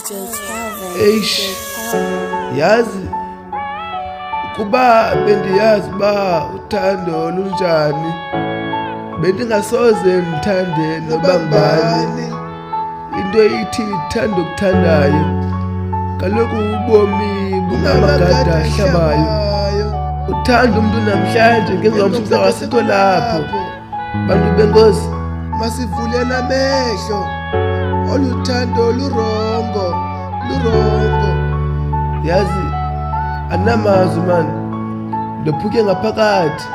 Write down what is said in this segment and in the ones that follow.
DJ Calvin. Eish, yazi kuba bendiyazi ba uthando lunjani bendingasoze ngithande noba ngubani. Into ithi thanda okuthandayo, kaloku ubomi bunamagada ahlabayo. Uthanda umuntu namhlanje ngengomso kusakasikho lapho. Bantu benkosi, masivulele amehlo, oluthando lurongo. Yazi anamazwi man, ndophuke ngaphakathi,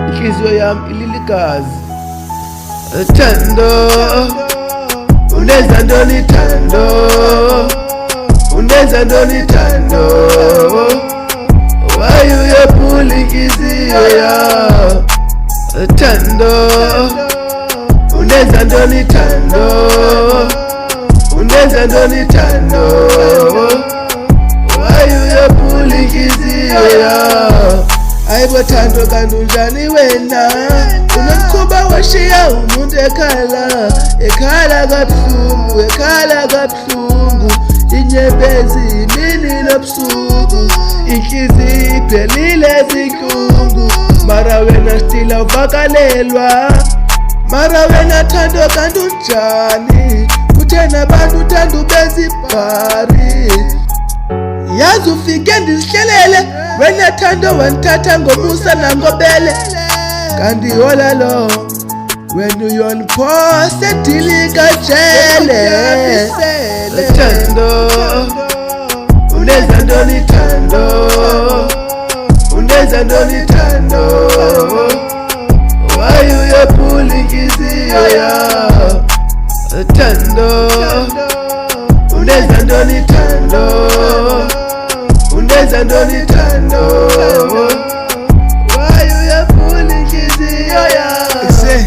inhliziyo yami ililigazi. Thando unenza ntoni thando, unenza ntoni thando, why uyaphula inhliziyo yami. Thando unenza ntoni thando, unenza ntoni thando, why uyaphula inhliziyo yami. Ayibo Thando kanti unjani wena, unomkhuba washiya umuntu ekhala kabuhlungu, inyembezi imini nobusuku, inhliziyo iphelile zinhlungu. Mara wena still awuvakalelwa, mara wena Thando kanti unjani, kuthena abantu uthanda ubezibhari. Yazi ufike ndizihlelele, wena Thando wanthatha ngomusa nangobele, kanti yola lo wena uyoniphosa edilika jele. Thando unenza ntoni Thando, unenza ntoni Thando, why uyaphula inhliziyo yami. Thando unenza ntoni Thando, unenza ntoni Thando, why uyaphula inhliziyo yami.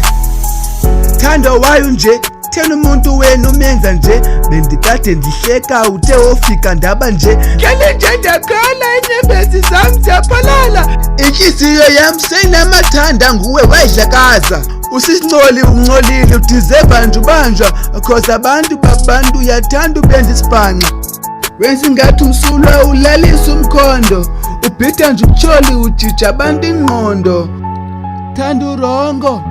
Thando why unje, thena umuntu wena umenza nje, bendikade ndihleka uthe ofika ndaba nje. Ngale nje ndakhala inyembezi zami ziyaphalala, Inhliziyo yami seyinamathanda nguwe wayidlakaza. Usincoli uncolile udeserve nje ubanjwa, cause abantu babantu uyathanda ubenza isibhanqa. Wenza ingathi umsulwa ulalisa umkhondo, ubhida nje ubucholi ujija abantu ingqondo. Thando urongo,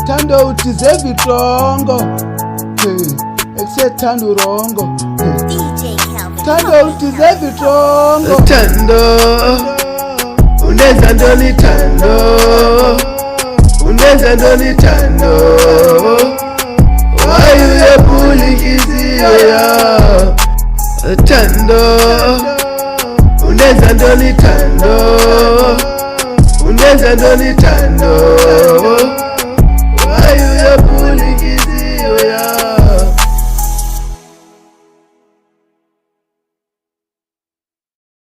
Thando udeserve itrongo, Thando urongo, DJ Calvin. Thando udeserve itrongo. Thando unenza ntoni Thando, unenza ntoni Thando, why uyaphula inhliziyo yami. Thando unenza ntoni Thando, unenza ntoni Thando,